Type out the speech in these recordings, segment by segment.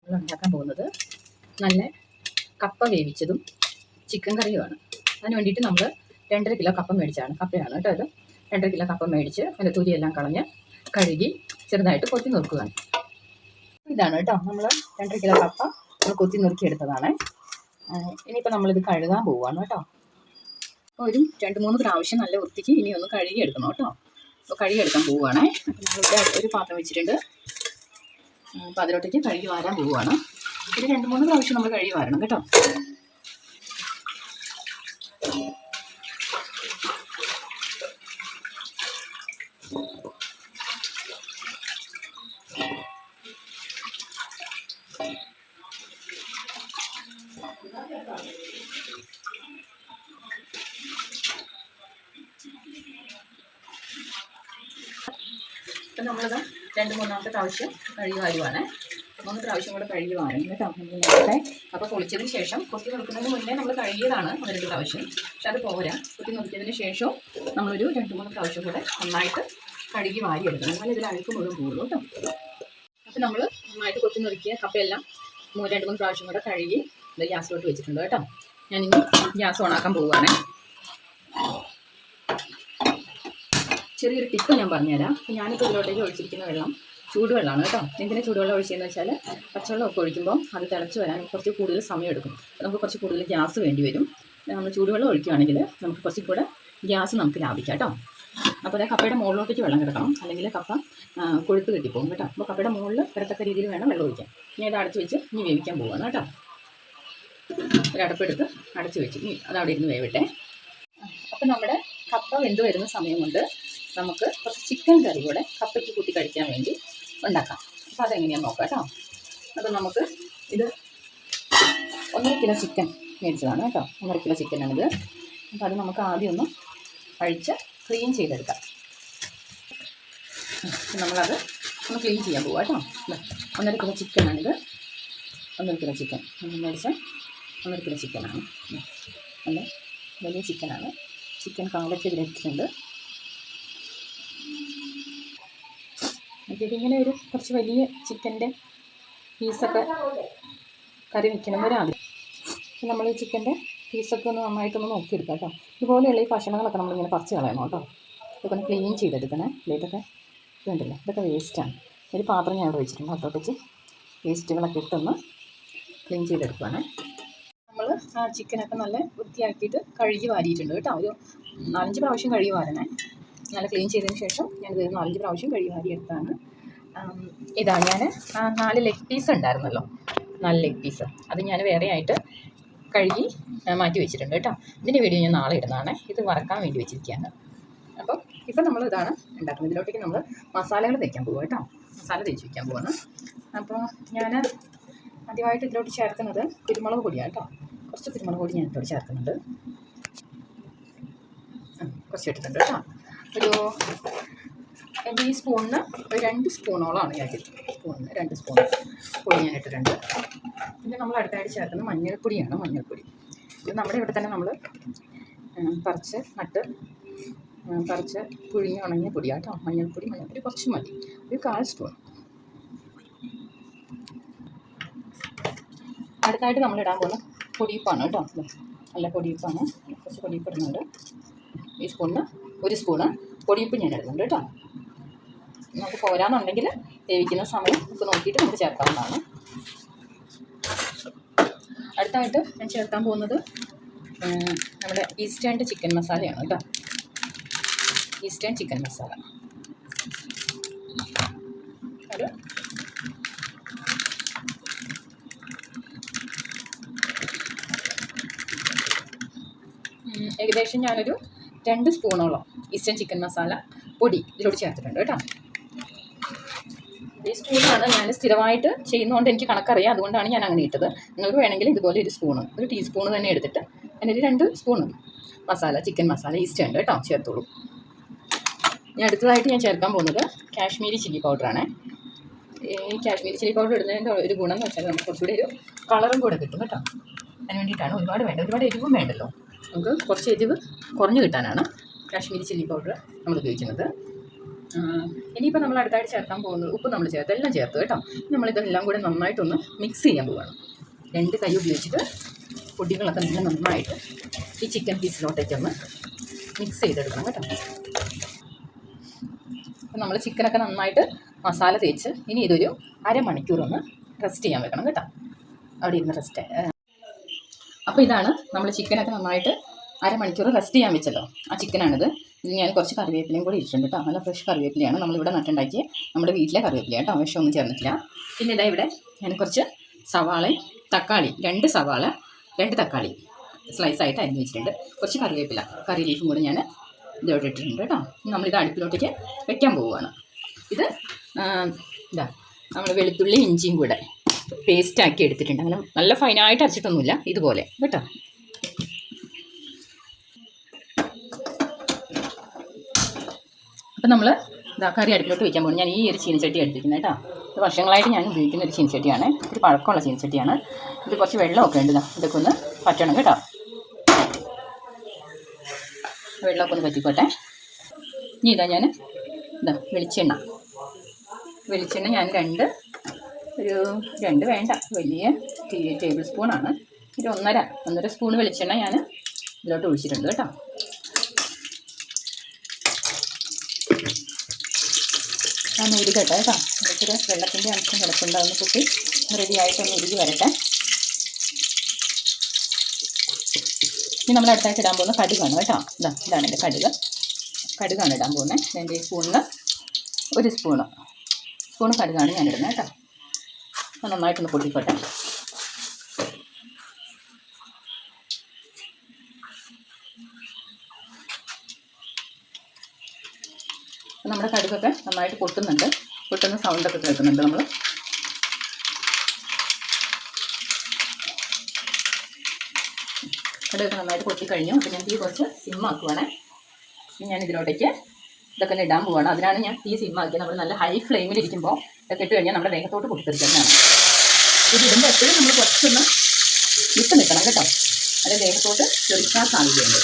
നമ്മൾ ഉണ്ടാക്കാൻ പോകുന്നത് നല്ല കപ്പ വേവിച്ചതും ചിക്കൻ കറിയുമാണ്. അതിന് വേണ്ടിയിട്ട് നമ്മൾ 2.5 കിലോ കപ്പ മേടിച്ചാണ്. കപ്പയാണ് കേട്ടോ ഇത്. 2.5 കിലോ കപ്പ മേടിച്ച് അതിൻ്റെ തൊലിയെല്ലാം കളഞ്ഞ് കഴുകി ചെറുതായിട്ട് കൊത്തി നുറുക്കുകയാണ്. ഇതാണ് കേട്ടോ നമ്മൾ 2.5 കിലോ കപ്പ നമ്മൾ കൊത്തി നുറുക്കിയെടുത്തതാണ്. ഇനിയിപ്പോൾ നമ്മളിത് കഴുകാൻ പോവുകയാണ് കേട്ടോ. ഒരു 2-3 പ്രാവശ്യം നല്ല വൃത്തിക്ക് ഇനി ഒന്ന് കഴുകിയെടുക്കണം കേട്ടോ. അപ്പോൾ കഴുകിയെടുക്കാൻ പോവുകയാണേ. അപ്പോൾ നമ്മളിവിടെ ഒരു പാത്രം വെച്ചിട്ടുണ്ട്. അപ്പോൾ അതിലോട്ടേക്ക് കഴുകി വാരാൻ പോവുകയാണ്. ഇത് 2-3 പ്രാവശ്യം നമ്മൾ കഴുകി വാരണം കേട്ടോ. അപ്പം നമ്മളത് 2-3 പ്രാവശ്യം കഴുകി വാരുവാണ്. 3 പ്രാവശ്യം കൂടെ കഴുകി വാരണം കേട്ടോ. നേരത്തെ അപ്പോൾ പൊളിച്ചതിന് ശേഷം കൊത്തി നുറുക്കുന്നതിന് മുന്നേ നമ്മൾ കഴുകിയതാണ് 1-2 പ്രാവശ്യം. പക്ഷെ അത് പോരാ. കൊത്തി നുറുക്കിയതിന് ശേഷം നമ്മളൊരു 2-3 പ്രാവശ്യം കൂടെ നന്നായിട്ട് കഴുകി വാരി എടുക്കണം. എന്നാൽ ഇതിൽ അഴുക്ക് മുഴുവൻ പോകുള്ളൂ കേട്ടോ. അപ്പം നമ്മൾ നന്നായിട്ട് കൊത്തി നുറുക്കിയ കപ്പയെല്ലാം 2-3 പ്രാവശ്യം കൂടെ കഴുകി ഇത് ഗ്യാസിലോട്ട് വെച്ചിട്ടുണ്ട് കേട്ടോ. ഞാനിനി ഗ്യാസ് ഓണാക്കാൻ പോവുകയാണേ. ചെറിയൊരു ടിപ്പ് ഞാൻ പറഞ്ഞുതരാം. ഞാനിപ്പോൾ ഇതിലോട്ടേക്ക് ഒഴിച്ചിരിക്കുന്ന വെള്ളം ചൂടുവെള്ളമാണ് കേട്ടോ. എന്തിനാ ചൂടുവെള്ളം ഒഴിച്ചതെന്ന് വെച്ചാൽ പച്ചവെള്ളമൊക്കെ ഒഴിക്കുമ്പോൾ അത് തിളച്ച് വരാൻ കുറച്ച് കൂടുതൽ സമയം എടുക്കും. നമുക്ക് കുറച്ച് കൂടുതൽ ഗ്യാസ് വേണ്ടി വരും. നമ്മൾ ചൂടുവെള്ളം ഒഴിക്കുകയാണെങ്കിൽ നമുക്ക് കുറച്ച് കൂടെ ഗ്യാസ് നമുക്ക് ലാഭിക്കാം കേട്ടോ. അപ്പോൾ അതായത് കപ്പയുടെ മുകളിലോട്ടേക്ക് വെള്ളം കിടക്കണം, അല്ലെങ്കിൽ കപ്പ കൊഴുത്ത് കെട്ടിപ്പോകും കേട്ടോ. അപ്പോൾ കപ്പയുടെ മുകളിൽ കിടത്തക്ക രീതിയിൽ വേണം വെള്ളം ഒഴിക്കാൻ. ഇനി അത് അടച്ച് വെച്ച് ഇനി വേവിക്കാൻ പോവുകയാണ് കേട്ടോ. ഒരടപ്പെടുത്ത് അടച്ച് വെച്ച് ഇനി അതവിടെ ഇരുന്ന് വേവട്ടെ. അപ്പോൾ നമ്മുടെ കപ്പ വെന്ത് വരുന്ന സമയം കൊണ്ട് നമുക്ക് കുറച്ച് ചിക്കൻ കറി കൂടെ കപ്പയ്ക്ക് കൂട്ടി കഴിക്കാൻ വേണ്ടി ഉണ്ടാക്കാം. അപ്പോൾ അതെങ്ങനെയാണെന്ന് നോക്കാം കേട്ടോ. അപ്പോൾ നമുക്ക് ഇത് 1.5 കിലോ ചിക്കൻ മേടിച്ചതാണ് കേട്ടോ. 1.5 കിലോ ചിക്കനാണിത്. അപ്പോൾ അത് നമുക്ക് ആദ്യം ഒന്ന് കഴിച്ച് ക്ലീൻ ചെയ്തെടുക്കാം. നമ്മളത് ഒന്ന് ക്ലീൻ ചെയ്യാൻ പോവാം കേട്ടോ. 1.5 കിലോ ചിക്കനാണിത്. 1.5 കിലോ ചിക്കൻ മേടിച്ച 1.5 കിലോ ചിക്കനാണ്. നല്ല വലിയ ചിക്കനാണ്. ചിക്കൻ കാലത്ത് ഇതിലിട്ടിട്ടുണ്ട്. ഇങ്ങനെ ഒരു കുറച്ച് വലിയ ചിക്കൻ്റെ പീസൊക്കെ കറി വയ്ക്കണമെന്നൊരാഗ്രഹം. നമ്മൾ ഈ ചിക്കൻ്റെ പീസൊക്കെ ഒന്ന് നന്നായിട്ടൊന്ന് നോക്കിയെടുക്കാം കേട്ടോ. ഇതുപോലെയുള്ള ഈ ഭക്ഷണങ്ങളൊക്കെ നമ്മളിങ്ങനെ പറിച്ച് കളയണം കേട്ടോ. ഇതൊക്കെ ഒന്ന് ക്ലീൻ ചെയ്തെടുക്കണേ. ഇതൊക്കെ വേണ്ടില്ല, ഇതൊക്കെ വേസ്റ്റാണ്. ഒരു പാത്രം ഞാൻ ഇവിടെ വെച്ചിട്ടുണ്ട്. അതോട്ടേക്ക് വേസ്റ്റുകളൊക്കെ ഇട്ടൊന്ന് ക്ലീൻ ചെയ്തെടുക്കുകയാണ്. നമ്മൾ ആ ചിക്കനൊക്കെ നല്ല വൃത്തിയാക്കിയിട്ട് കഴുകി വാരിയിട്ടുണ്ട് കേട്ടോ. ഒരു 4-5 പ്രാവശ്യം കഴുകി വാരണേ. നല്ല ക്ലീൻ ചെയ്തതിന് ശേഷം ഞാനിത് 4-5 പ്രാവശ്യം കഴുകി വാരിയെടുത്താണ്. ഇതാ ഞാൻ 4 ലെഗ് പീസ് ഉണ്ടായിരുന്നല്ലോ, 4 ലെഗ് പീസ് അത് ഞാൻ വേറെ ആയിട്ട് കഴുകി മാറ്റി വെച്ചിട്ടുണ്ട് കേട്ടോ. ഇതിൻ്റെ വീഡിയോ ഞാൻ നാളെ ഇടുന്നതാണ്. ഇത് വറക്കാൻ വേണ്ടി വെച്ചിരിക്കുകയാണ്. അപ്പോൾ ഇപ്പം നമ്മൾ ഇതാണ് ഉണ്ടാക്കുന്നത്. ഇതിലോട്ടേക്ക് നമ്മൾ മസാലകൾ തേക്കാൻ പോകും കേട്ടോ. മസാല തേച്ച് വയ്ക്കാൻ പോവാണ്. അപ്പോൾ ഞാൻ ആദ്യമായിട്ട് ഇതിലോട്ട് ചേർക്കുന്നത് കുരുമുളക് പൊടിയാണ് കേട്ടോ. കുറച്ച് കുരുമുളക് പൊടി ഞാൻ ഇതിലോട്ട് ചേർക്കുന്നുണ്ട്. കുറച്ച് ഇട്ടിട്ടുണ്ട് കേട്ടോ. ഒരു എൻ്റെ ഈ സ്പൂണിന് ഒരു 2 സ്പൂണോളമാണ് ഞാൻ ഇട്ടിട്ടുള്ളത്. സ്പൂണിന് 2 സ്പൂൺ പൊടി ഞാൻ ഇട്ടിട്ടുണ്ട്. പിന്നെ നമ്മൾ അടുത്തായിട്ട് ചേർക്കുന്നത് മഞ്ഞൾപ്പൊടിയാണ്. മഞ്ഞൾപ്പൊടി ഇത് നമ്മുടെ ഇവിടെ തന്നെ നമ്മൾ പറിച്ച് പുഴിഞ്ഞ് ഉണങ്ങിയ പൊടിയാണ് കേട്ടോ. മഞ്ഞൾപ്പൊടി കുറച്ച് മതി, ഒരു 1/4 സ്പൂൺ. അടുത്തായിട്ട് നമ്മൾ ഇടാൻ പോകുന്ന പൊടിയപ്പാണ് കേട്ടോ. നല്ല പൊടിയപ്പാണ്. കുറച്ച് പൊടിയപ്പ് ഇടുന്നുണ്ട്. ഈ സ്പൂണിന് 1 സ്പൂണ് പൊടിയപ്പ് ഞാൻ ഇടുന്നുണ്ട് കേട്ടോ. നമുക്ക് പോരാന്നുണ്ടെങ്കിൽ വേവിക്കുന്ന സമയം നമുക്ക് നോക്കിയിട്ട് നമുക്ക് ചേർക്കാവുന്നതാണ്. അടുത്തായിട്ട് ഞാൻ ചേർക്കാൻ പോകുന്നത് നമ്മുടെ ഈസ്റ്റേൺ ചിക്കൻ മസാലയാണ് കേട്ടോ. ഈസ്റ്റേൺ ചിക്കൻ മസാല ഒരു ഏകദേശം ഞാനൊരു 2 സ്പൂണോളം ഈസ്റ്റേൺ ചിക്കൻ മസാല പൊടി ഇതിലോട്ട് ചേർത്തിട്ടുണ്ട് കേട്ടോ. ഈ സ്പൂണാണ് ഞാൻ സ്ഥിരമായിട്ട് ചെയ്യുന്നതുകൊണ്ട് എനിക്ക് കണക്കറിയാം. അതുകൊണ്ടാണ് ഞാൻ അങ്ങനെ ഇട്ടത്. നിങ്ങൾക്ക് വേണമെങ്കിൽ ഇതുപോലെ ഒരു സ്പൂണ്, ഒരു ടീസ്പൂണ് തന്നെ എടുത്തിട്ട് അതിനൊരു 2 spoon masala, chicken masala eastern കേട്ടോ ചേർത്തോളൂ. ഞാൻ അടുത്തതായിട്ട് ഞാൻ ചേർക്കാൻ പോകുന്നത് കാശ്മീരി ചില്ലി പൗഡറാണ്. ഈ കാശ്മീരി ചില്ലി പൗഡർ ഇടുന്നതിൻ്റെ ഒരു ഗുണം എന്ന് വെച്ചാൽ നമുക്ക് കുറച്ചുകൂടി ഒരു കളറും കൂടെ കിട്ടും കേട്ടോ. അതിന് വേണ്ടിയിട്ടാണ്. ഒരുപാട് എരിവും വേണ്ടല്ലോ. നമുക്ക് കുറച്ച് എരിവ് കുറഞ്ഞ് കിട്ടാനാണ് കാശ്മീരി ചില്ലി പൗഡർ നമ്മൾ ഉപയോഗിക്കുന്നത്. ഇനിയിപ്പോൾ നമ്മൾ അടുത്തായിട്ട് ചേർക്കാൻ പോകുന്നത് ഉപ്പ് നമ്മൾ ചേർത്ത് എല്ലാം ചേർത്ത് കേട്ടോ. നമ്മളിതെല്ലാം കൂടെ നന്നായിട്ടൊന്ന് മിക്സ് ചെയ്യാൻ പോവുകയാണ്. 2 കൈ ഉപയോഗിച്ചിട്ട് പൊടികളൊക്കെ നല്ല നന്നായിട്ട് ഈ ചിക്കൻ പീസിലോട്ടേക്കൊന്ന് മിക്സ് ചെയ്തെടുക്കണം കേട്ടോ. അപ്പം നമ്മൾ ചിക്കനൊക്കെ നന്നായിട്ട് മസാല തേച്ച് ഇനി ഇതൊരു അരമണിക്കൂറൊന്ന് റെസ്റ്റ് ചെയ്യാൻ വെക്കണം കേട്ടോ. അവിടെ ഇരുന്ന് റെസ്റ്റ്. അപ്പോൾ ഇതാണ് നമ്മൾ ചിക്കനൊക്കെ നന്നായിട്ട് അരമണിക്കൂർ റെസ്റ്റ് ചെയ്യാൻ വെച്ചല്ലോ. ആ ചിക്കനാണിത്. ഇത് ഞാൻ കുറച്ച് കറിവേപ്പിലയും കൂടി ഇട്ടിട്ടുണ്ട് കേട്ടോ. നല്ല ഫ്രഷ് കറിവേപ്പിലയാണ് നമ്മളിവിടെ നട്ടുണ്ടാക്കിയ നമ്മുടെ വീട്ടിലെ കറിവേപ്പില കേട്ടോ. വിഷമൊന്നും ചേർന്നിട്ടില്ല. പിന്നെ ഇതാ ഇവിടെ ഞാൻ കുറച്ച് സവാളയും തക്കാളി 2 സവാള 2 തക്കാളി സ്ലൈസായിട്ട് അരിഞ്ഞ് വെച്ചിട്ടുണ്ട്. കുറച്ച് കറിവേപ്പില കറി ലീഫും കൂടി ഞാൻ ഇതോടെ ഇട്ടിട്ടുണ്ട് കേട്ടോ. നമ്മളിത് അടുപ്പിലോട്ടേക്ക് വെക്കാൻ പോവുകയാണ്. ഇത് ഇതാ നമ്മൾ വെളുത്തുള്ളി ഇഞ്ചിയും കൂടെ പേസ്റ്റാക്കി എടുത്തിട്ടുണ്ട്. അങ്ങനെ നല്ല ഫൈനായിട്ട് അരച്ചിട്ടൊന്നുമില്ല, ഇതുപോലെ കേട്ടോ. അപ്പം നമ്മൾ ഇതാ കറി അടുപ്പിലോട്ട് വയ്ക്കാൻ പോകുന്നത്. ഞാൻ ഈ ഒരു ചീനച്ചട്ടി എടുത്തിരിക്കുന്നത് കേട്ടോ. ഇത് വർഷങ്ങളായിട്ട് ഞാൻ ഉപയോഗിക്കുന്ന ഒരു ചീനച്ചട്ടിയാണ്. ഒരു പഴക്കമുള്ള ചീനച്ചട്ടിയാണ്. ഇത് കുറച്ച് വെള്ളമൊക്കെ ഉണ്ട്. ഇതൊക്കെ ഒന്ന് പറ്റണം കേട്ടോ. വെള്ളമൊക്കെ ഒന്ന് പറ്റിക്കോട്ടെ. ഇനി ഇതാ ഞാൻ വെളിച്ചെണ്ണ ഞാൻ രണ്ട് വേണ്ട വലിയ ടേബിൾ സ്പൂണാണ്. ഒരു ഒന്നര സ്പൂൺ വെളിച്ചെണ്ണ ഞാൻ ഇതിലോട്ട് ഒഴിച്ചിട്ടുണ്ട് കേട്ടോ. ഞാൻ ഉരുകട്ടെ കേട്ടോ. ഇതൊക്കെ വെള്ളത്തിൻ്റെ അംശം കിടപ്പുണ്ട്. അതൊന്ന് കുത്തി റെഡി ആയിട്ടൊന്ന് ഉരുകി വരട്ടെ. ഇനി നമ്മൾ അടുത്തായിട്ട് ഇടാൻ പോകുന്ന കടുകാണ് കേട്ടോ. ഇതാണ് എൻ്റെ കടുകാണ് ഇടാൻ പോകുന്നത്. എൻ്റെ ഈ സ്പൂണിന് 1 സ്പൂണ് കടുകാണ് ഞാൻ ഇടുന്നത് കേട്ടോ. അത് നന്നായിട്ടൊന്ന് പൊട്ടിക്കോട്ടെ. നമ്മുടെ കടുകൊക്കെ നന്നായിട്ട് പൊട്ടുന്ന സൗണ്ടൊക്കെ കേൾക്കുന്നുണ്ട്. നമ്മൾ കടുകൊക്കെ നന്നായിട്ട് പൊട്ടിക്കഴിഞ്ഞു. അപ്പോൾ ഞാൻ തീ കുറച്ച് സിമ്മാക്കുവാണ്. ഞാൻ ഇതിലോട്ടേക്ക് ഇതൊക്കെ ഇടാൻ പോവുകയാണ്. അതിനാണ് ഞാൻ തീ സിമ്മാക്കി. നമ്മൾ നല്ല ഹൈ ഫ്ലെയിമിലിരിക്കുമ്പോൾ ഇതൊക്കെ ഇട്ട് കഴിഞ്ഞാൽ നമ്മുടെ ദേഹത്തോട്ട് പൊട്ടിത്തെറിക്കുന്നതാണ്. ഇത് ഇടുമ്പോൾ എപ്പോഴും നമ്മൾ കുറച്ചൊന്ന് വിട്ട് നിൽക്കണം കേട്ടോ. അത് ദേഹത്തോട്ട് ചെറുക്കാൻ സാധ്യതയുണ്ട്.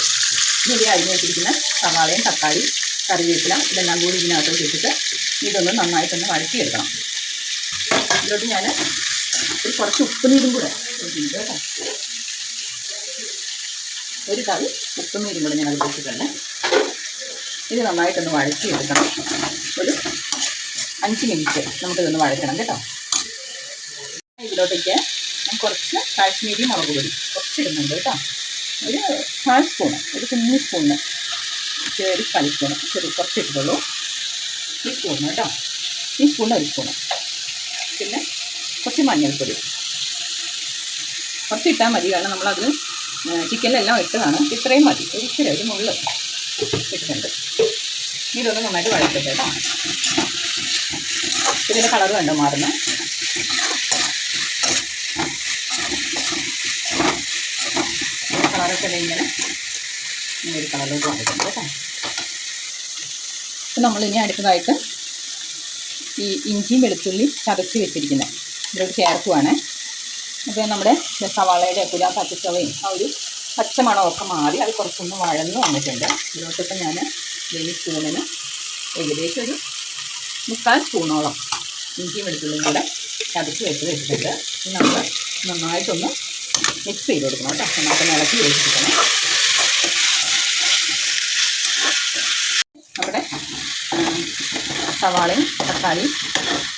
ഇനി ഇതിൽ അരിഞ്ഞ് വെച്ചിരിക്കുന്ന സവാളയും തക്കാളി കറിവേപ്പില ഇതെല്ലാം കൂടി ഇതിനകത്തോട്ട് ഇട്ടിട്ട് ഇതൊന്ന് നന്നായിട്ടൊന്ന് വഴറ്റിയെടുക്കണം. ഇതിലോട്ട് ഞാൻ കുറച്ച് ഉപ്പുനീരും കൂടെ ഇട്ടിട്ടുണ്ട് കേട്ടോ. ഒരു തവി ഉപ്പുനീരും കൂടെ ഞാൻ അതിൽ വെച്ചിട്ടുണ്ട്. ഇത് നന്നായിട്ടൊന്ന് വഴറ്റിയെടുക്കണം. ഒരു 5 മിനിറ്റ് നമുക്കിതൊന്ന് വഴറ്റണം കേട്ടോ. ഇതിലോട്ടേക്ക് ഞാൻ കുറച്ച് കാശ്മീരി മുളക് പൊടി കുറച്ചിടുന്നുണ്ട് കേട്ടോ. ഒരു 1/4 സ്പൂണ്, ഒരു കുഞ്ഞു സ്പൂണിന് ഒരു 1/4 സ്പൂണ് കുറച്ചിട്ടുള്ളൂ. ഈ സ്പൂണ് കേട്ടോ. ഈ സ്പൂണിന് 1 സ്പൂണ്. പിന്നെ കുറച്ച് മഞ്ഞൾപ്പൊടി കുറച്ചിട്ടാൽ മതി. കാരണം നമ്മളത് ചിക്കനിലെല്ലാം ഇട്ടതാണ്. ഇത്രയും മതി. ഒരിക്കലും ഒരു മുള്ള് ഇട്ടിട്ടുണ്ട്. ഇതൊന്ന് നന്നായിട്ട് വഴറ്റട്ടെ കേട്ടോ. ഇതിൻ്റെ കളറ് കണ്ടോ മാറുന്നത്. കളറൊക്കെ ഇങ്ങനെ ഒരു കളറിലോട്ട് വന്നിട്ടുണ്ട് കേട്ടോ. അപ്പം നമ്മളിനി അടുത്തതായിട്ട് ഈ ഇഞ്ചിയും വെളുത്തുള്ളി ചതച്ച് വെച്ചിരിക്കുന്നത് ഇതിലോട്ട് ചേർക്കുവാണ്. അപ്പോൾ നമ്മുടെ സവാളയുടെ പച്ചച്ചവയും ആ ഒരു പച്ചമണമൊക്കെ മാറി അത് കുറച്ചൊന്ന് വഴന്ന് വന്നിട്ടുണ്ട്. ഇതിലോട്ടിപ്പോൾ ഞാൻ ഈ സ്പൂണിന് ഏകദേശം ഒരു 3/4 സ്പൂണോളം ഇഞ്ചിയും വെളുത്തുള്ളിയും കൂടെ ചതച്ച് വെച്ചിട്ടുണ്ട്. നമ്മൾ നന്നായിട്ടൊന്ന് മിക്സ് ചെയ്ത് കൊടുക്കണം കേട്ടോ. നന്നായിട്ടൊന്ന് ഇളക്കി വെച്ചിരിക്കണം. നമ്മുടെ സവാളയും തക്കാളിയും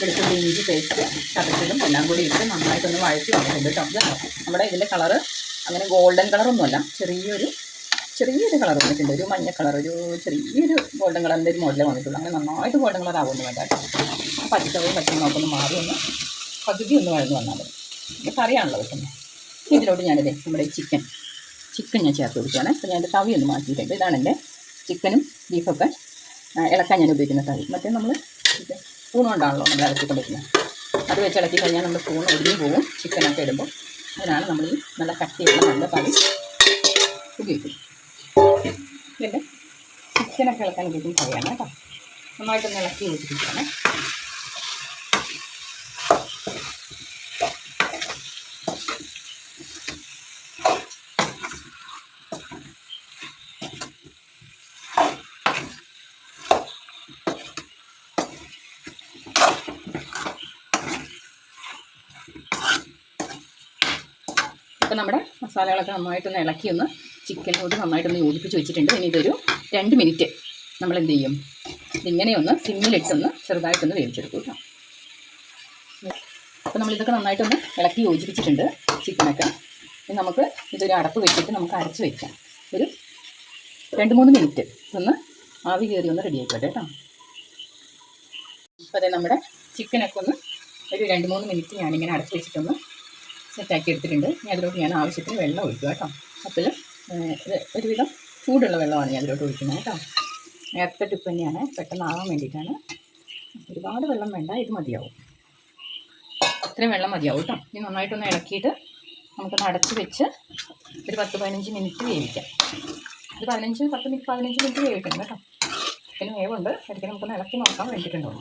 വെളുത്തുള്ളി ഇഞ്ചി പേസ്റ്റ് ചതച്ചതും എല്ലാം കൂടി ഇട്ട് നന്നായിട്ടൊന്ന് വഴറ്റി വന്നിട്ടുണ്ട് കേട്ടോ. ഇത് നമ്മുടെ ഇതിൻ്റെ കളറ് അങ്ങനെ ഗോൾഡൻ കളറൊന്നുമല്ല, ചെറിയൊരു കളർ വന്നിട്ടുണ്ട്. ഒരു മഞ്ഞ കളർ, ഒരു ചെറിയൊരു ഗോൾഡൻ കളറിൻ്റെ ഒരു മോഡലേ വന്നിട്ടുള്ളൂ. അങ്ങനെ നന്നായിട്ട് ഗോൾഡൻ കളർ ആവുമെന്ന് വേണ്ട കേട്ടോ. പച്ചക്കറിയും പച്ചമുളകൊന്ന് മാറി ഒന്ന് പകുതി ഒന്ന് വഴന്ന് വന്നാൽ മതി. ഇത് കറിയാണല്ലോ വെക്കുന്നത്. ഇതിലോട്ട് ഞാനിത് നമ്മുടെ ചിക്കൻ ഞാൻ ചേർത്ത് കൊടുക്കുകയാണ്. അപ്പോൾ ഞാൻ തവി ഒന്ന് മാറ്റിയിട്ടുണ്ട്. ഇതാണ് എൻ്റെ ചിക്കനും ബീഫൊക്കെ ഇളക്കാൻ ഞാൻ ഉപയോഗിക്കുന്ന തവി. മറ്റേ നമ്മൾ സ്പൂൺ കൊണ്ടാണല്ലോ നമ്മൾ ഇളക്കിക്കൊണ്ടിരിക്കുന്നത്. അത് വെച്ച് ഇളക്കി കഴിഞ്ഞാൽ നമ്മൾ സ്പൂൺ ഒടിഞ്ഞു പോകും ചിക്കനൊക്കെ ഇടുമ്പോൾ. അതിനാണ് നമ്മൾ ഈ നല്ല കട്ടിയുള്ള നല്ല തവി ഉപയോഗിക്കുന്നത്. പിന്നെ ചിക്കനൊക്കെ ഇളക്കാൻ ഉപയോഗിക്കുന്ന തവിയാണ് കേട്ടോ. നന്നായിട്ടൊന്ന് ഇളക്കി വെച്ചിരിക്കുകയാണ്. അപ്പോൾ നമ്മുടെ മസാലകളൊക്കെ നന്നായിട്ടൊന്ന് ഇളക്കി ചിക്കനോട് നന്നായിട്ടൊന്ന് യോജിപ്പിച്ച് വെച്ചിട്ടുണ്ട്. ഇനി ഇതൊരു 2 മിനിറ്റ് നമ്മൾ എന്ത് ചെയ്യും, ഇതിങ്ങനെയൊന്ന് സിമ്മിലിട്ടൊന്ന് ചെറുതായിട്ടൊന്ന് വേവിച്ചെടുക്കും കേട്ടോ. അപ്പോൾ നമ്മളിതൊക്കെ നന്നായിട്ടൊന്ന് ഇളക്കി യോജിപ്പിച്ചിട്ടുണ്ട് ചിക്കനൊക്കെ. ഇനി നമുക്ക് ഇതൊരു അടപ്പ് വെച്ചിട്ട് നമുക്ക് അരച്ച് വയ്ക്കാം. ഒരു 2-3 മിനിറ്റ് ഒന്ന് ആവി കയറി ഒന്ന് റെഡി ആയിക്കോട്ടെ കേട്ടോ. അപ്പോൾ അതെ നമ്മുടെ ചിക്കനൊക്കെ ഒന്ന് ഒരു 2-3 മിനിറ്റ് ഞാനിങ്ങനെ അടച്ച് വെച്ചിട്ടൊന്ന് സെറ്റാക്കി എടുത്തിട്ടുണ്ട്. ഇനി അതിലോട്ട് ഞാൻ ആവശ്യത്തിന് വെള്ളം ഒഴിക്കുക കേട്ടോ. അപ്പോൾ ഇത് ഒരുവിധം ചൂടുള്ള വെള്ളമാണ് ഞാൻ അതിലോട്ട് ഒഴിക്കുന്നത് കേട്ടോ. നേരത്തെ ടിപ്പ് തന്നെയാണ്, പെട്ടെന്നാവാൻ വേണ്ടിയിട്ടാണ്. ഒരുപാട് വെള്ളം വേണ്ട, ഇത് മതിയാവും, ഇത്രയും വെള്ളം മതിയാവും കേട്ടോ. ഇനി നന്നായിട്ടൊന്ന് ഇളക്കിയിട്ട് നമുക്കൊന്ന് അടച്ച് വെച്ച് ഒരു 10-15 മിനിറ്റ് വേവിക്കാം. ഒരു 10 മിനിറ്റ് വേവിക്കണം കേട്ടോ. പിന്നെ വേവുണ്ട്, ഇടയ്ക്ക് നമുക്കൊന്ന് ഇളക്കി നോക്കാൻ വേണ്ടിയിട്ടുണ്ടോ.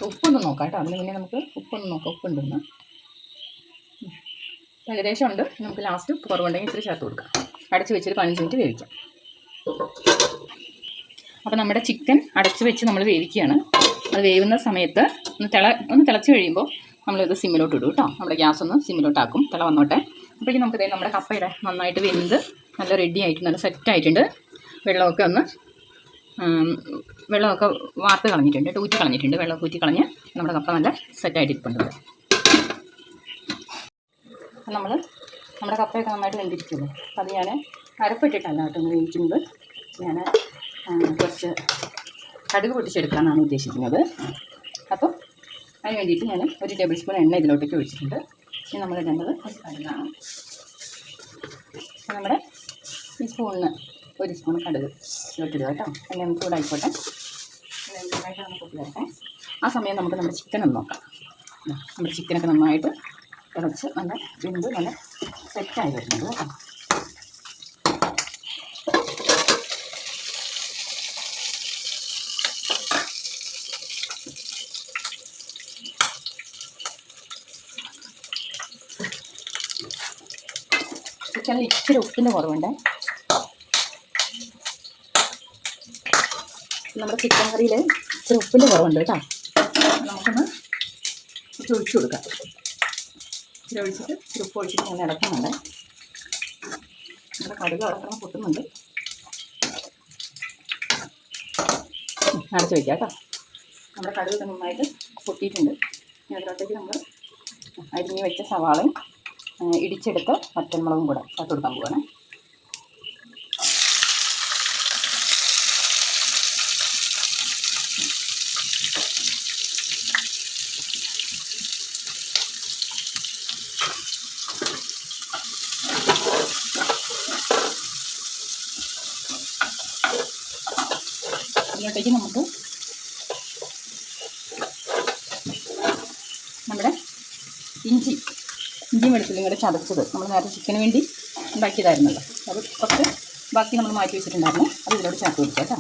ഉപ്പൊന്ന് നോക്കാം കേട്ടോ. അതിന് മുന്നേ നമുക്ക് ഉപ്പൊന്ന് നോക്കാം, ഉപ്പുണ്ടെന്ന്. ഏകദേശം ഉണ്ട്. നമുക്ക് ലാസ്റ്റ് ഉപ്പ് കുറവുണ്ടെങ്കിൽ ഇച്ചിരി ചേർത്ത് കൊടുക്കാം. അടച്ച് വെച്ചൊരു 15 മിനിറ്റ് വേവിക്കാം. അപ്പോൾ നമ്മുടെ ചിക്കൻ അടച്ച് വെച്ച് നമ്മൾ വേവിക്കുകയാണ്. അത് വേവുന്ന സമയത്ത് ഒന്ന് തിളച്ച് കഴിയുമ്പോൾ നമ്മളിത് സിമ്മിലോട്ട് ഇടും കേട്ടോ. നമ്മുടെ ഗ്യാസ് ഒന്ന് സിമ്മിലോട്ടാക്കും, തിള വന്നോട്ടെ. അപ്പോഴേക്കും നമുക്കിതേ നമ്മുടെ കപ്പയുടെ നന്നായിട്ട് വെന്ത് നല്ല റെഡി ആയിട്ട് നല്ല സെറ്റായിട്ടുണ്ട്. വെള്ളമൊക്കെ വാർത്ത് കളഞ്ഞിട്ടുണ്ട്, ഊറ്റി കളഞ്ഞിട്ടുണ്ട്. വെള്ളമൊക്കെ ഊറ്റി കളഞ്ഞ് നമ്മുടെ കപ്പ നല്ല സെറ്റായിട്ട് ഇരിപ്പുണ്ട്. നമ്മുടെ കപ്പയൊക്കെ നന്നായിട്ട് വെന്തിരിക്കുന്നു. അപ്പോൾ അത് ഞാൻ അരപ്പിട്ടിട്ടല്ല കേട്ടോ ഒന്ന് വേവിക്കുന്നത്. ഞാൻ കുറച്ച് കടുക് പൊട്ടിച്ചെടുക്കാനാണ് ഉദ്ദേശിക്കുന്നത്. അപ്പോൾ അതിന് വേണ്ടിയിട്ട് ഞാൻ ഒരു ടേബിൾ സ്പൂൺ എണ്ണ ഇതിലോട്ടേക്ക് ഒഴിച്ചിട്ടുണ്ട്. ഇനി നമ്മൾ ഇടേണ്ടത് കുറച്ച് കടുകാണ്. നമ്മുടെ ഈ സ്പൂണിന് 1 സ്പൂൺ കടുക് ഇതിലോട്ടിടുക കേട്ടോ. എണ്ണ ഒന്ന് ചൂടായിക്കോട്ടെ. നന്നായിട്ട് നമുക്ക് പൊട്ടി വരട്ടെ. ആ സമയം നമുക്ക് നമ്മുടെ ചിക്കൻ ഒന്ന് നോക്കാം. നമ്മുടെ ചിക്കനൊക്കെ നന്നായിട്ട് തിളച്ച് നല്ല വെന്ത് നല്ല സെറ്റായി വരുന്നുണ്ട് കേട്ടോ. ചിക്കനിൽ ഇച്ചിരി ഉപ്പിൻ്റെ കുറവുണ്ട്. നമ്മുടെ ചിക്കൻ കറിയിൽ ഇച്ചിരി ഉപ്പിൻ്റെ കുറവുണ്ട് കേട്ടോ. നമുക്കൊന്ന് ഇച്ചിരി ഒഴിച്ചു കൊടുക്കാം. ഇച്ചിരി ഒഴിച്ചിട്ട് ഇച്ചിരി ഉപ്പ് ഒഴിച്ചിട്ട് ഞാൻ ഇളക്കുന്നുണ്ട്. നമ്മുടെ കടുക് ഇളക്കണം പൊട്ടുന്നുണ്ട്. അടച്ച് വയ്ക്കാം കേട്ടോ. നമ്മുടെ കടുക് നന്നായിട്ട് പൊട്ടിയിട്ടുണ്ട്. അതിനകത്തേക്ക് നമ്മൾ അരിഞ്ഞ് വെച്ച സവാളയും ഇടിച്ചെടുത്ത് പച്ചമുളകും കൂടെ ചേർത്ത് കൊടുക്കാൻ പോവാണ്. ഇതിലോട്ടേക്ക് നമുക്ക് നമ്മുടെ ഇഞ്ചിയും വെളുത്തുള്ളിയും കൂടെ ചതച്ചത് നമ്മൾ നേരത്തെ ചിക്കന് വേണ്ടി ഉണ്ടാക്കിയതായിരുന്നല്ലോ, അത് കുറച്ച് ബാക്കി നമ്മൾ മാറ്റി വെച്ചിട്ടുണ്ടായിരുന്നു. അത് ഇതിലോട്ട് ചേർത്ത് കൊടുക്കുക കേട്ടോ.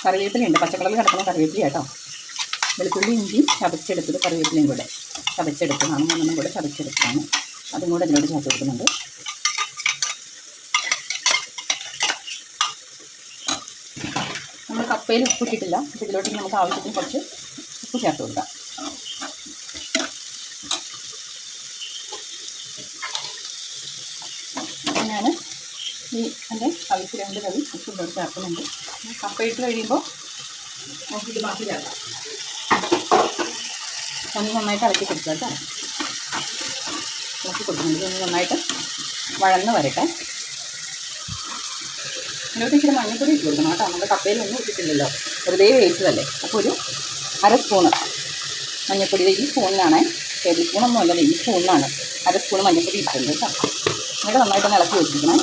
കറിവേപ്പിലയുണ്ട്, പച്ചക്കളറിൽ കിടക്കുന്ന കറിവേപ്പില കേട്ടോ. വെളുത്തുള്ളി ഇഞ്ചിയും ചതച്ചെടുത്തത് കറിവേപ്പിലയും കൂടെ ചതച്ചെടുത്തതാണ്, 3 കൂടെ ചതച്ചെടുത്തതാണ്. അതും കൂടെ ഇതിലോട്ട് ചേർത്ത് കൊടുക്കുന്നുണ്ട്. നമ്മൾ കപ്പയിൽ ഉപ്പ് ഇട്ടിട്ടില്ല. അപ്പോൾ ഇതിലോട്ട് നമുക്ക് ആവശ്യത്തിന് കുറച്ച് ഉപ്പ് ചേർത്ത് കൊടുക്കാം. ഞാൻ എൻ്റെ ആവശ്യം 2 കറി ഉപ്പ് ഇതിലോട്ട് ചേർക്കുന്നുണ്ട്. കപ്പയിട്ട് കഴിയുമ്പോൾ നമുക്കിത് ബാക്കി ചേർക്കാം. ഒന്ന് നന്നായിട്ട് ഇളക്കി കൊടുക്കുക കേട്ടോ. ഇളക്കി കൊടുക്കുന്നുണ്ട്. ഒന്ന് നന്നായിട്ട് വഴന്ന് വരട്ടെ. ഇതിലോട്ട് ഇച്ചിരി മഞ്ഞൾപ്പൊടി ഇട്ട് കൊടുക്കണം കേട്ടോ. നമ്മുടെ കപ്പയിലൊന്നും ഇട്ടിട്ടില്ലല്ലോ, വെറുതെ വേവിച്ചതല്ലേ. അപ്പോൾ ഒരു 1/2 സ്പൂണ് മഞ്ഞൾപ്പൊടി. ഈ സ്പൂണിനാണ്, ടേബിൾ സ്പൂണൊന്നും അല്ലല്ലോ, ഈ സ്പൂണിനാണ് 1/2 സ്പൂണ് മഞ്ഞൾപ്പൊടി ഇട്ടിട്ടുണ്ട് കേട്ടോ. എന്നിട്ട് നന്നായിട്ടൊന്ന് ഇളക്കി വെച്ചിരിക്കണം.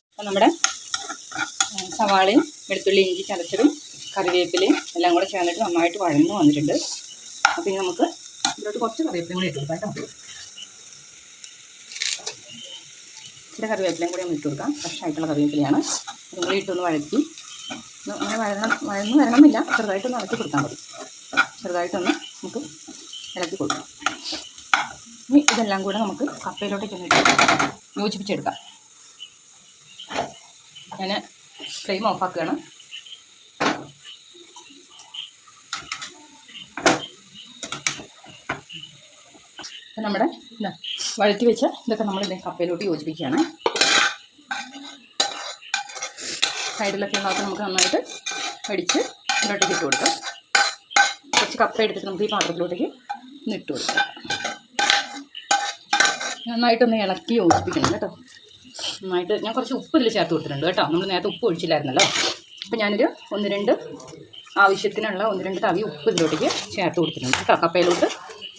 അപ്പോൾ നമ്മുടെ സവാളയും വെളുത്തുള്ളി ഇഞ്ചി ചതച്ചതും കറിവേപ്പിലയും എല്ലാം കൂടെ ചേർന്നിട്ട് നന്നായിട്ട് വഴന്ന് വന്നിട്ടുണ്ട്. അപ്പോൾ ഇനി നമുക്ക് ഇതിലോട്ട് കുറച്ച് കറിവേപ്പിലയും കൂടി ഇട്ട് കൊടുക്കാം കേട്ടോ. ഇച്ചിരി കറിവേപ്പിലയും കൂടി ഒന്ന് ഇട്ട് കൊടുക്കാം. ഫ്രഷായിട്ടുള്ള കറിവേപ്പിലയാണ്. അതും കൂടി ഇട്ടൊന്ന് വഴറ്റി, അങ്ങനെ വഴന്ന് വരണമെന്നില്ല, ചെറുതായിട്ടൊന്ന് ഇളക്കി കൊടുത്താൽ മതി. ചെറുതായിട്ടൊന്ന് നമുക്ക് ഇളക്കി കൊടുക്കാം. ഇനി ഇതെല്ലാം കൂടെ നമുക്ക് കപ്പയിലോട്ടേക്ക് യോജിപ്പിച്ചെടുക്കാം. ഞാൻ ഫ്ലെയിം ഓഫാക്കുകയാണ്. നമ്മുടെ വഴറ്റി വെച്ച ഇതൊക്കെ നമ്മൾ കപ്പയിലോട്ട് യോജിപ്പിക്കുകയാണ്. സൈഡിലൊക്കെ ഉള്ളതൊക്കെ നമുക്ക് നന്നായിട്ട് അടിച്ച് ഇതിലോട്ടേക്ക് ഇട്ട് കൊടുക്കാം. കുറച്ച് കപ്പ എടുത്തിട്ട് നമുക്ക് ഈ പാത്രത്തിലോട്ടേക്ക് ഇട്ട് കൊടുക്കാം. നന്നായിട്ടൊന്ന് ഇളക്കി യോജിപ്പിക്കണം കേട്ടോ. നന്നായിട്ട് ഞാൻ കുറച്ച് ഉപ്പ് ഇതിൽ ചേർത്ത് കൊടുത്തിട്ടുണ്ട് കേട്ടോ. നമ്മൾ നേരത്തെ ഉപ്പ് ഒഴിച്ചില്ലായിരുന്നല്ലോ. അപ്പോൾ ഞാനൊരു 1-2 ആവശ്യത്തിനുള്ള 1-2 തവി ഉപ്പ് ഇതിലോട്ടേക്ക് ചേർത്ത് കൊടുത്തിട്ടുണ്ട് കേട്ടോ. കപ്പയിലോട്ട്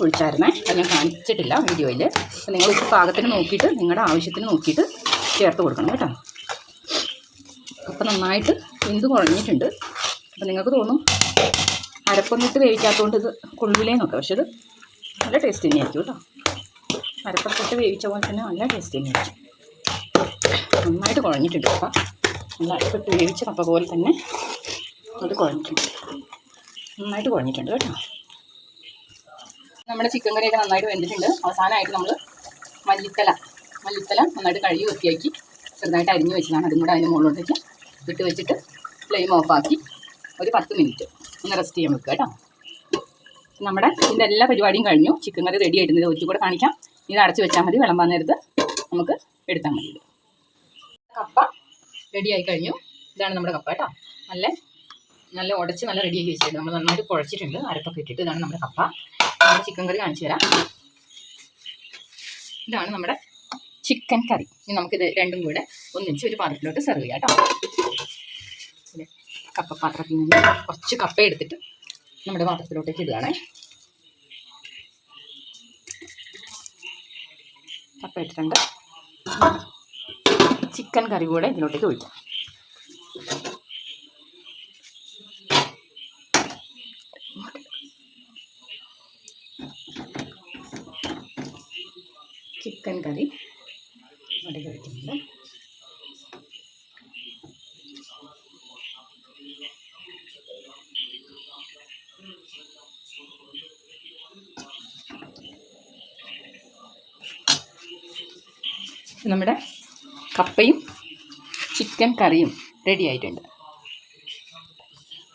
ഒഴിച്ചായിരുന്നേ. അത് ഞാൻ കാണിച്ചിട്ടില്ല വീഡിയോയിൽ. അപ്പോൾ നിങ്ങൾ ഉപ്പ് പാകത്തിന് നോക്കിയിട്ട് നിങ്ങളുടെ ആവശ്യത്തിന് നോക്കിയിട്ട് ചേർത്ത് കൊടുക്കണം കേട്ടോ. അപ്പം നന്നായിട്ട് വെന്ത് കുഴഞ്ഞിട്ടുണ്ട്. അപ്പോൾ നിങ്ങൾക്ക് തോന്നും അരപ്പൊന്നിട്ട് വേവിക്കാത്തതുകൊണ്ട് ഇത് കൊള്ളില്ലേന്നൊക്കെ. പക്ഷെ ഇത് നല്ല ടേസ്റ്റ് തന്നെയായിരിക്കും കേട്ടോ. അരപ്പൊക്കെ വേവിച്ച പോലെ തന്നെ നല്ല ടേസ്റ്റ് തന്നെയായിരിക്കും. നന്നായിട്ട് കുഴഞ്ഞിട്ടുണ്ട്. അപ്പം നല്ല അരപ്പിട്ട് വേവിച്ച കപ്പ പോലെ തന്നെ അത് കുഴഞ്ഞിട്ടുണ്ട്. നന്നായിട്ട് കുഴഞ്ഞിട്ടുണ്ട് കേട്ടോ. നമ്മുടെ ചിക്കൻ കറിയൊക്കെ നന്നായിട്ട് വെന്തിട്ടുണ്ട്. അവസാനമായിട്ട് നമ്മൾ മല്ലിത്തല നന്നായിട്ട് കഴുകി വൃത്തിയാക്കി ചെറുതായിട്ട് അരിഞ്ഞ് വെച്ചതാണ്. അതും കൂടെ അതിന് മുകളിലോട്ടേക്ക് ഇട്ട് വെച്ചിട്ട് ഫ്ലെയിം ഓഫാക്കി ഒരു 10 മിനിറ്റ് ഒന്ന് റെസ്റ്റ് ചെയ്യാൻ വെക്കുക കേട്ടോ. നമ്മുടെ ഇതിൻ്റെ എല്ലാ പരിപാടിയും കഴിഞ്ഞു. ചിക്കൻ കറി റെഡി ആയിട്ടുണ്ട്. ഒറ്റ കൂടെ കാണിക്കാം. ഇത് അടച്ച് വെച്ചാൽ മതി. വിളമ്പാൻ നേരത്ത് നമുക്ക് എടുത്താൽ മതി. കപ്പ റെഡിയായി കഴിഞ്ഞു. ഇതാണ് നമ്മുടെ കപ്പ കേട്ടോ. നല്ല ഉടച്ച് നല്ല റെഡിയാക്കി വെച്ചിട്ടുണ്ട്. നമ്മൾ നന്നായിട്ട് കുഴച്ചിട്ടുണ്ട് അരപ്പൊക്കെ ഇട്ടിട്ട്. ഇതാണ് നമ്മുടെ കപ്പ. നമ്മുടെ ചിക്കൻ കറി കാണിച്ചു തരാം. ഇതാണ് നമ്മുടെ ചിക്കൻ കറി. ഇനി നമുക്കിത് രണ്ടും കൂടെ ഒന്നിച്ച് ഒരു പാത്രത്തിലോട്ട് സെർവ് ചെയ്യാം കേട്ടോ. കപ്പ പാത്രത്തിൽ നിന്ന് കുറച്ച് കപ്പ എടുത്തിട്ട് നമ്മുടെ പാത്രത്തിലോട്ടേക്ക് ഇടുകയാണേ. കപ്പ എടുത്തിട്ടുണ്ട്. ചിക്കൻ കറി കൂടെ ഇതിലോട്ടേക്ക് ഒഴിക്കാം. ചിക്കൻ കറി ഇവിടെ കഴിക്കുന്നുണ്ട്. നമ്മുടെ കപ്പയും ചിക്കൻ കറിയും റെഡി ആയിട്ടുണ്ട്.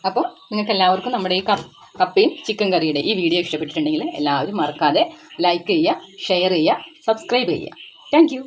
അപ്പോൾ നിങ്ങൾക്ക് എല്ലാവർക്കും നമ്മുടെ ഈ കപ്പയും ചിക്കൻ കറിയുടെ ഈ വീഡിയോ ഇഷ്ടപ്പെട്ടിട്ടുണ്ടെങ്കിൽ എല്ലാവരും മറക്കാതെ ലൈക്ക് ചെയ്യുക, ഷെയർ ചെയ്യുക, സബ്സ്ക്രൈബ് ചെയ്യുക. Thank you.